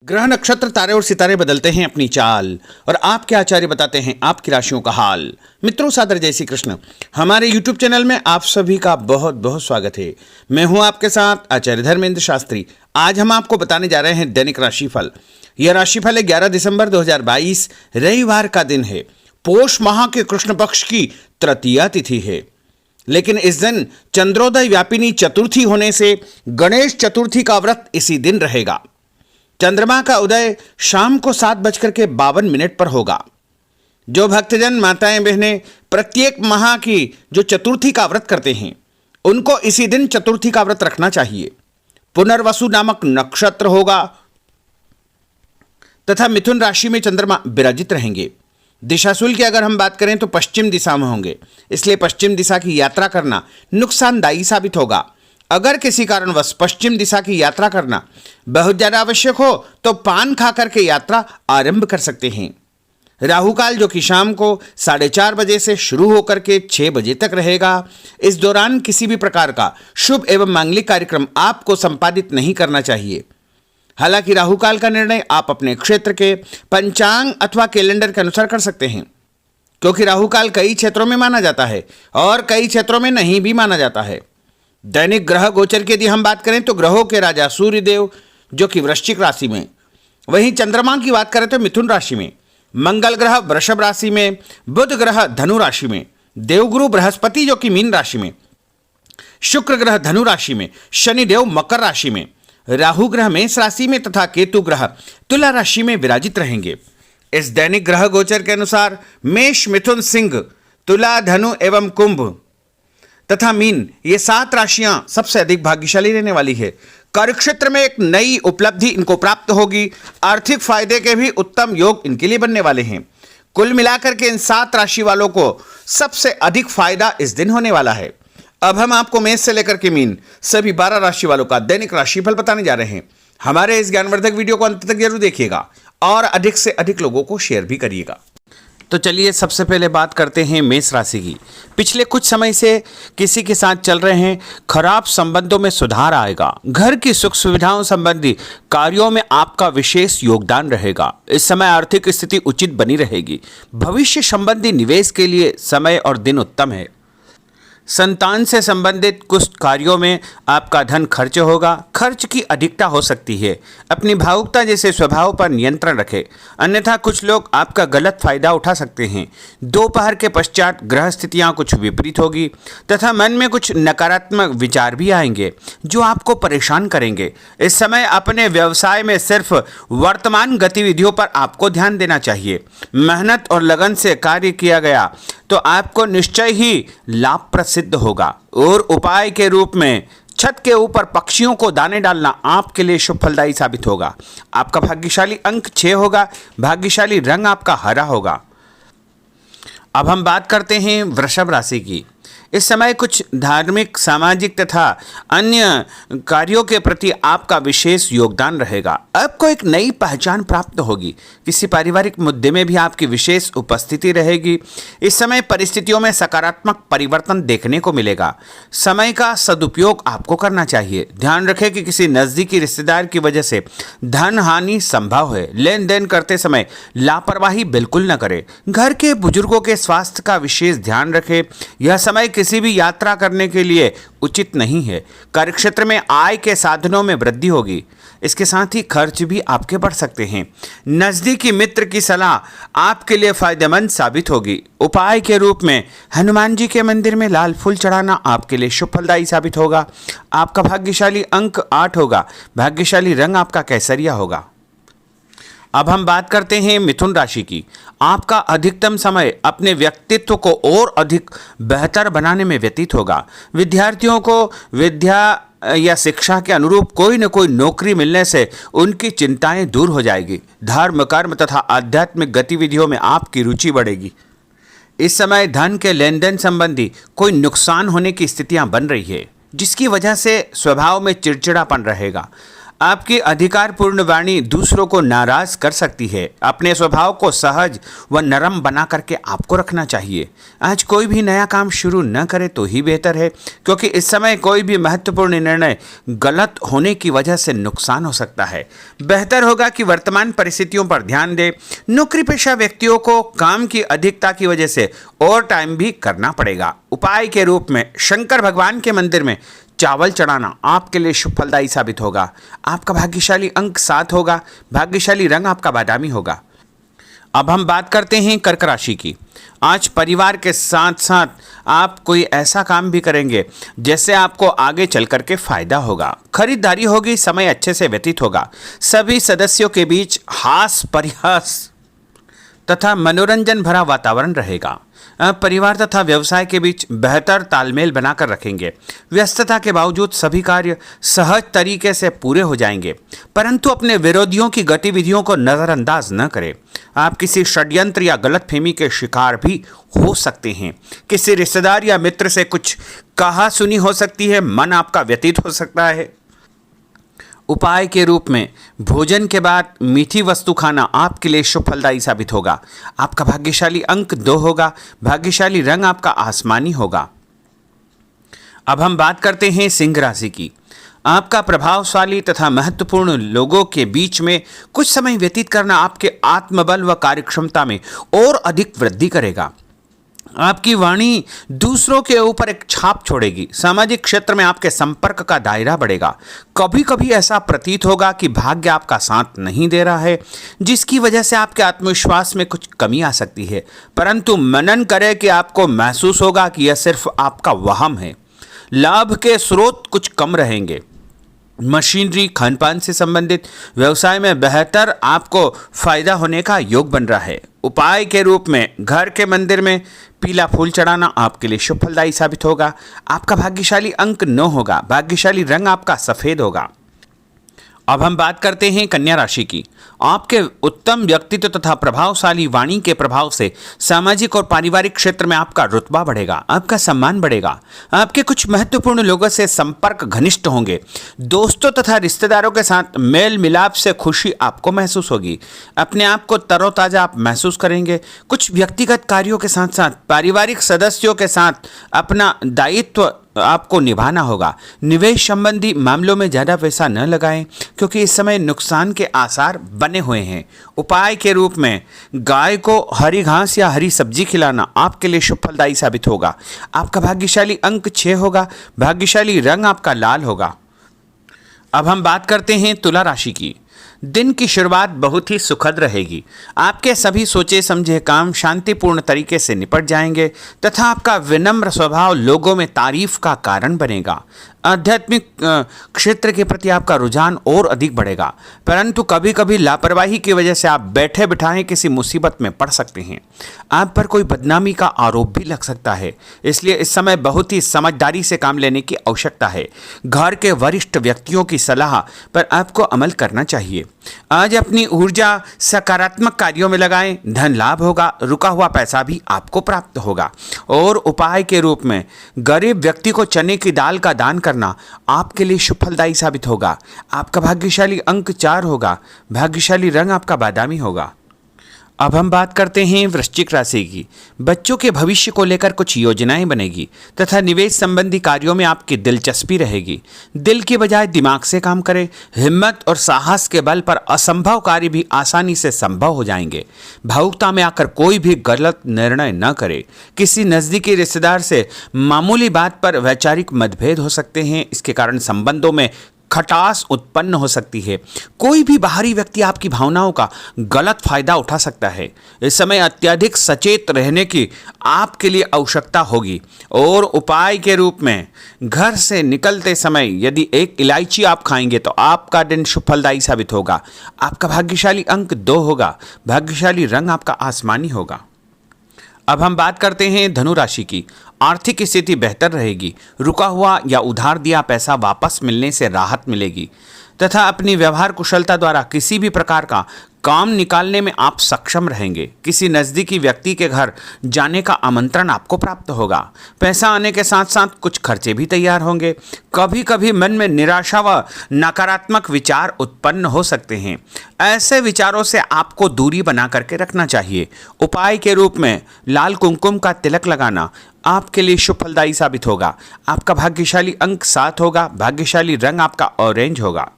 ग्रह नक्षत्र तारे और सितारे बदलते हैं अपनी चाल और आपके आचार्य बताते हैं आपकी राशियों का हाल। मित्रों, सादर जय श्री कृष्ण। हमारे YouTube चैनल में आप सभी का बहुत बहुत स्वागत है। मैं हूं आपके साथ आचार्य धर्मेंद्र शास्त्री। आज हम आपको बताने जा रहे हैं दैनिक राशिफल। यह राशिफल है 11 दिसंबर 2022 रविवार का दिन है। पोष माह के कृष्ण पक्ष की तृतीया तिथि है, लेकिन इस दिन चंद्रोदय व्यापिनी चतुर्थी होने से गणेश चतुर्थी का व्रत इसी दिन रहेगा। चंद्रमा का उदय शाम को 7:52 पर होगा। जो भक्तजन माताएं बहनें प्रत्येक माह की जो चतुर्थी का व्रत करते हैं उनको इसी दिन चतुर्थी का व्रत रखना चाहिए। पुनर्वसु नामक नक्षत्र होगा तथा मिथुन राशि में चंद्रमा विराजित रहेंगे। दिशाशूल की अगर हम बात करें तो पश्चिम दिशा में होंगे, इसलिए पश्चिम दिशा की यात्रा करना नुकसानदायी साबित होगा। अगर किसी कारणवश पश्चिम दिशा की यात्रा करना बहुत ज्यादा आवश्यक हो तो पान खाकर के यात्रा आरंभ कर सकते हैं। राहु काल जो कि शाम को 4:30 बजे से शुरू होकर के 6 बजे तक रहेगा। इस दौरान किसी भी प्रकार का शुभ एवं मांगलिक कार्यक्रम आपको संपादित नहीं करना चाहिए। हालांकि राहु काल का निर्णय आप अपने क्षेत्र के पंचांग अथवा कैलेंडर के अनुसार कर सकते हैं, क्योंकि राहु काल कई क्षेत्रों में माना जाता है और कई क्षेत्रों में नहीं भी माना जाता है। दैनिक ग्रह गोचर की यदि हम बात करें तो ग्रहों के राजा सूर्य देव जो कि वृश्चिक राशि में, वहीं चंद्रमा की बात करें तो मिथुन राशि में, मंगल ग्रह वृषभ राशि में, बुध ग्रह धनु राशि में, देवगुरु बृहस्पति जो कि मीन राशि में, शुक्र ग्रह धनु राशि में, शनिदेव मकर राशि में, राहु ग्रह मेष राशि में तथा केतु ग्रह तुला राशि में विराजित रहेंगे। इस दैनिक ग्रह गोचर के अनुसार मेष, मिथुन, सिंह, तुला, धनु एवं कुंभ तथा मीन ये 7 राशियां सबसे अधिक भाग्यशाली रहने वाली है। कार्यक्षेत्र में एक नई उपलब्धि इनको प्राप्त होगी। आर्थिक फायदे के भी उत्तम योग इनके लिए बनने वाले हैं। कुल मिलाकर के इन 7 राशि वालों को सबसे अधिक फायदा इस दिन होने वाला है। अब हम आपको मेष से लेकर के मीन सभी 12 राशि वालों का दैनिक राशिफल बताने जा रहे हैं। हमारे इस ज्ञानवर्धक वीडियो को अंत तक जरूर देखिएगा और अधिक से अधिक लोगों को शेयर भी करिएगा। तो चलिए सबसे पहले बात करते हैं मेष राशि की। पिछले कुछ समय से किसी के साथ चल रहे हैं खराब संबंधों में सुधार आएगा। घर की सुख सुविधाओं संबंधी कार्यों में आपका विशेष योगदान रहेगा। इस समय आर्थिक स्थिति उचित बनी रहेगी। भविष्य संबंधी निवेश के लिए समय और दिन उत्तम है। संतान से संबंधित कुछ कार्यों में आपका धन खर्च होगा। खर्च की अधिकता हो सकती है। अपनी भावुकता जैसे स्वभाव पर नियंत्रण रखें, अन्यथा कुछ लोग आपका गलत फायदा उठा सकते हैं। दोपहर के पश्चात ग्रह स्थितियाँ कुछ विपरीत होगी तथा मन में कुछ नकारात्मक विचार भी आएंगे जो आपको परेशान करेंगे। इस समय अपने व्यवसाय में सिर्फ वर्तमान गतिविधियों पर आपको ध्यान देना चाहिए। मेहनत और लगन से कार्य किया गया तो आपको निश्चय ही लाभ सिद्ध होगा। और उपाय के रूप में छत के ऊपर पक्षियों को दाने डालना आपके लिए शुभ फलदायी साबित होगा। आपका भाग्यशाली अंक 6 होगा। भाग्यशाली रंग आपका हरा होगा। अब हम बात करते हैं वृषभ राशि की। इस समय कुछ धार्मिक, सामाजिक तथा अन्य कार्यों के प्रति आपका विशेष योगदान रहेगा। आपको एक नई पहचान प्राप्त होगी। किसी पारिवारिक मुद्दे में भी आपकी विशेष उपस्थिति रहेगी। इस समय परिस्थितियों में सकारात्मक परिवर्तन देखने को मिलेगा। समय का सदुपयोग आपको करना चाहिए। ध्यान रखें कि किसी नज़दीकी रिश्तेदार की वजह से धन हानि संभव है। लेन देन करते समय लापरवाही बिल्कुल न करें। घर के बुजुर्गों के स्वास्थ्य का विशेष ध्यान रखें। यह समय किसी भी यात्रा करने के लिए उचित नहीं है। कार्यक्षेत्र में आय के साधनों में वृद्धि होगी। इसके साथ ही खर्च भी आपके बढ़ सकते हैं। नजदीकी मित्र की सलाह आपके लिए फायदेमंद साबित होगी। उपाय के रूप में हनुमान जी के मंदिर में लाल फूल चढ़ाना आपके लिए शुभ फलदायी साबित होगा। आपका भाग्यशाली अंक 8 होगा। भाग्यशाली रंग आपका केसरिया होगा। अब हम बात करते हैं मिथुन राशि की। आपका अधिकतम समय अपने व्यक्तित्व को और अधिक बेहतर बनाने में व्यतीत होगा। विद्यार्थियों को विद्या या शिक्षा के अनुरूप कोई न कोई नौकरी मिलने से उनकी चिंताएं दूर हो जाएगी। धर्म, कर्म तथा आध्यात्मिक गतिविधियों में आपकी रुचि बढ़ेगी। इस समय धन के लेन देन संबंधी कोई नुकसान होने की स्थितियां बन रही है, जिसकी वजह से स्वभाव में चिड़चिड़ापन रहेगा। आपकी अधिकारपूर्ण वाणी दूसरों को नाराज कर सकती है। अपने स्वभाव को सहज व नरम बना करके आपको रखना चाहिए। आज कोई भी नया काम शुरू न करे तो ही बेहतर है, क्योंकि इस समय कोई भी महत्वपूर्ण निर्णय गलत होने की वजह से नुकसान हो सकता है। बेहतर होगा कि वर्तमान परिस्थितियों पर ध्यान दें। नौकरी पेशा व्यक्तियों को काम की अधिकता की वजह से ओवर टाइम भी करना पड़ेगा। उपाय के रूप में शंकर भगवान के मंदिर में चावल चढ़ाना आपके लिए शुभ फलदायी साबित होगा। आपका भाग्यशाली अंक 7 होगा। भाग्यशाली रंग आपका बादामी होगा। अब हम बात करते हैं कर्क राशि की। आज परिवार के साथ साथ आप कोई ऐसा काम भी करेंगे जिससे आपको आगे चल करके फायदा होगा। खरीदारी होगी, समय अच्छे से व्यतीत होगा। सभी सदस्यों के बीच हास परिहास तथा मनोरंजन भरा वातावरण रहेगा। परिवार तथा व्यवसाय के बीच बेहतर तालमेल बनाकर रखेंगे। व्यस्तता के बावजूद सभी कार्य सहज तरीके से पूरे हो जाएंगे, परंतु अपने विरोधियों की गतिविधियों को नज़रअंदाज न करें। आप किसी षड्यंत्र या गलतफहमी के शिकार भी हो सकते हैं। किसी रिश्तेदार या मित्र से कुछ कहा सुनी हो सकती है। मन आपका व्यतीत हो सकता है। उपाय के रूप में भोजन के बाद मीठी वस्तु खाना आपके लिए शुभ फलदायी साबित होगा। आपका भाग्यशाली अंक 2 होगा। भाग्यशाली रंग आपका आसमानी होगा। अब हम बात करते हैं सिंह राशि की। आपका प्रभावशाली तथा महत्वपूर्ण लोगों के बीच में कुछ समय व्यतीत करना आपके आत्मबल व कार्यक्षमता में और अधिक वृद्धि करेगा। आपकी वाणी दूसरों के ऊपर एक छाप छोड़ेगी। सामाजिक क्षेत्र में आपके संपर्क का दायरा बढ़ेगा। कभी कभी ऐसा प्रतीत होगा कि भाग्य आपका साथ नहीं दे रहा है, जिसकी वजह से आपके आत्मविश्वास में कुछ कमी आ सकती है, परंतु मनन करें कि आपको महसूस होगा कि यह सिर्फ आपका वहम है। लाभ के स्रोत कुछ कम रहेंगे। मशीनरी खानपान से संबंधित व्यवसाय में बेहतर आपको फायदा होने का योग बन रहा है। उपाय के रूप में घर के मंदिर में पीला फूल चढ़ाना आपके लिए शुभ फलदायी साबित होगा। आपका भाग्यशाली अंक 9 होगा। भाग्यशाली रंग आपका सफेद होगा। अब हम बात करते हैं कन्या राशि की। आपके उत्तम व्यक्तित्व तथा प्रभावशाली वाणी के प्रभाव से सामाजिक और पारिवारिक क्षेत्र में आपका रुतबा बढ़ेगा। आपका सम्मान बढ़ेगा। आपके कुछ महत्वपूर्ण लोगों से संपर्क घनिष्ठ होंगे। दोस्तों तथा रिश्तेदारों के साथ मेल मिलाप से खुशी आपको महसूस होगी। अपने आप को तरोताजा आप महसूस करेंगे। कुछ व्यक्तिगत कार्यों के साथ साथ पारिवारिक सदस्यों के साथ अपना दायित्व आपको निभाना होगा। निवेश संबंधी मामलों में ज़्यादा पैसा न लगाएं, क्योंकि इस समय नुकसान के आसार बने हुए हैं। उपाय के रूप में गाय को हरी घास या हरी सब्जी खिलाना आपके लिए शुभ फलदायी साबित होगा। आपका भाग्यशाली अंक 6 होगा। भाग्यशाली रंग आपका लाल होगा। अब हम बात करते हैं तुला राशि की। दिन की शुरुआत बहुत ही सुखद रहेगी। आपके सभी सोचे समझे काम शांतिपूर्ण तरीके से निपट जाएंगे तथा आपका विनम्र स्वभाव लोगों में तारीफ का कारण बनेगा। आध्यात्मिक क्षेत्र के प्रति आपका रुझान और अधिक बढ़ेगा, परंतु कभी कभी लापरवाही की वजह से आप बैठे बिठाए किसी मुसीबत में पड़ सकते हैं। आप पर कोई बदनामी का आरोप भी लग सकता है, इसलिए इस समय बहुत ही समझदारी से काम लेने की आवश्यकता है। घर के वरिष्ठ व्यक्तियों की सलाह पर आपको अमल करना चाहिए। आज अपनी ऊर्जा सकारात्मक कार्यों में लगाएं। धन लाभ होगा। रुका हुआ पैसा भी आपको प्राप्त होगा। और उपाय के रूप में गरीब व्यक्ति को चने की दाल का दान करना आपके लिए शुभ फलदायी साबित होगा। आपका भाग्यशाली अंक 4 होगा। भाग्यशाली रंग आपका बादामी होगा। अब हम बात करते हैं वृश्चिक राशि की। बच्चों के भविष्य को लेकर कुछ योजनाएं बनेगी तथा निवेश संबंधी कार्यों में आपकी दिलचस्पी रहेगी। दिल की बजाय दिमाग से काम करें। हिम्मत और साहस के बल पर असंभव कार्य भी आसानी से संभव हो जाएंगे। भावुकता में आकर कोई भी गलत निर्णय न करें। किसी नज़दीकी रिश्तेदार से मामूली बात पर वैचारिक मतभेद हो सकते हैं। इसके कारण संबंधों में खटास उत्पन्न हो सकती है। कोई भी बाहरी व्यक्ति आपकी भावनाओं का गलत फायदा उठा सकता है। इस समय अत्यधिक सचेत रहने की आपके लिए आवश्यकता होगी। और उपाय के रूप में घर से निकलते समय यदि एक इलायची आप खाएंगे तो आपका दिन शुभ फलदायी साबित होगा। आपका भाग्यशाली अंक 2 होगा। भाग्यशाली रंग आपका आसमानी होगा। अब हम बात करते हैं धनु राशि की। आर्थिक स्थिति बेहतर रहेगी। रुका हुआ या उधार दिया पैसा वापस मिलने से राहत मिलेगी। तथा अपनी व्यवहार कुशलता द्वारा किसी भी प्रकार का काम निकालने में आप सक्षम रहेंगे। किसी नज़दीकी व्यक्ति के घर जाने का आमंत्रण आपको प्राप्त होगा। पैसा आने के साथ साथ कुछ खर्चे भी तैयार होंगे। कभी कभी मन में निराशा व नकारात्मक विचार उत्पन्न हो सकते हैं। ऐसे विचारों से आपको दूरी बना करके रखना चाहिए। उपाय के रूप में लाल कुमकुम का तिलक लगाना आपके लिए शुभ फलदायी साबित होगा। आपका भाग्यशाली अंक 7 होगा। भाग्यशाली रंग आपका ऑरेंज होगा।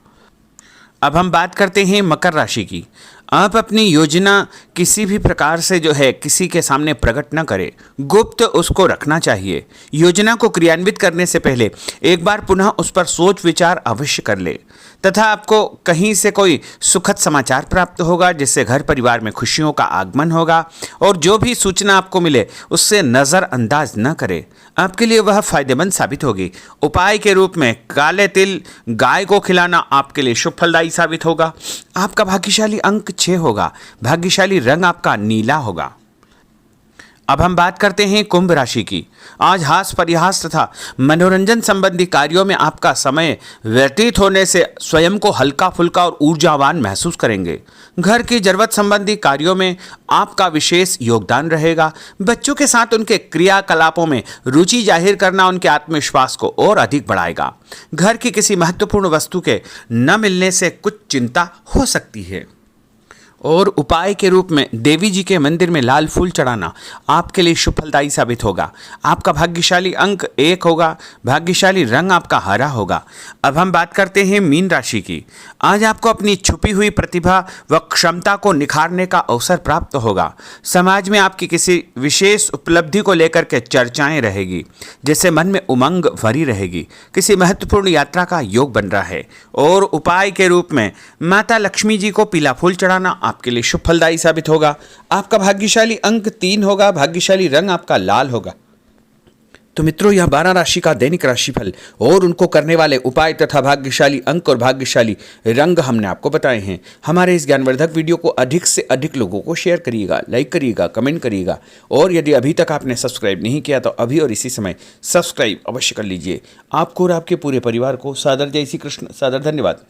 अब हम बात करते हैं मकर राशि की। आप अपनी योजना किसी भी प्रकार से जो है किसी के सामने प्रकट न करें, गुप्त उसको रखना चाहिए। योजना को क्रियान्वित करने से पहले एक बार पुनः उस पर सोच विचार अवश्य कर ले तथा आपको कहीं से कोई सुखद समाचार प्राप्त होगा जिससे घर परिवार में खुशियों का आगमन होगा। और जो भी सूचना आपको मिले उससे नज़रअंदाज न करें, आपके लिए वह फायदेमंद साबित होगी। उपाय के रूप में काले तिल गाय को खिलाना आपके लिए शुभ फलदायी साबित होगा। आपका भाग्यशाली अंक 6 होगा। भाग्यशाली रंग आपका नीला होगा। अब हम बात करते हैं कुंभ राशि की। आज हास परिहास तथा मनोरंजन संबंधी कार्यों में आपका समय व्यतीत होने से स्वयं को हल्का फुल्का और ऊर्जावान महसूस करेंगे। घर की जरूरत संबंधी कार्यों में आपका विशेष योगदान रहेगा। बच्चों के साथ उनके क्रियाकलापों में रुचि जाहिर करना उनके आत्मविश्वास को और अधिक बढ़ाएगा। घर की किसी महत्वपूर्ण वस्तु के न मिलने से कुछ चिंता हो सकती है। और उपाय के रूप में देवी जी के मंदिर में लाल फूल चढ़ाना आपके लिए शुभ फलदायी साबित होगा। आपका भाग्यशाली अंक 1 होगा। भाग्यशाली रंग आपका हरा होगा। अब हम बात करते हैं मीन राशि की। आज आपको अपनी छुपी हुई प्रतिभा व क्षमता को निखारने का अवसर प्राप्त होगा। समाज में आपकी किसी विशेष उपलब्धि को लेकर के चर्चाएं रहेगी जिससे मन में उमंग भरी रहेगी। किसी महत्वपूर्ण यात्रा का योग बन रहा है। और उपाय के रूप में माता लक्ष्मी जी को पीला फूल चढ़ाना आपके लिए शुभ फलदायी साबित होगा। आपका भाग्यशाली अंक 3 होगा। भाग्यशाली रंग आपका लाल होगा। तो मित्रों, यह 12 राशि का दैनिक राशिफल और उनको करने वाले उपाय तथा भाग्यशाली अंक और भाग्यशाली रंग हमने आपको बताए हैं। हमारे इस ज्ञानवर्धक वीडियो को अधिक से अधिक लोगों को शेयर करिएगा, लाइक करिएगा, कमेंट करिएगा। और यदि अभी तक आपने सब्सक्राइब नहीं किया तो अभी और इसी समय सब्सक्राइब अवश्य कर लीजिए। आपको और आपके पूरे परिवार को सादर जय श्री कृष्ण, सादर धन्यवाद।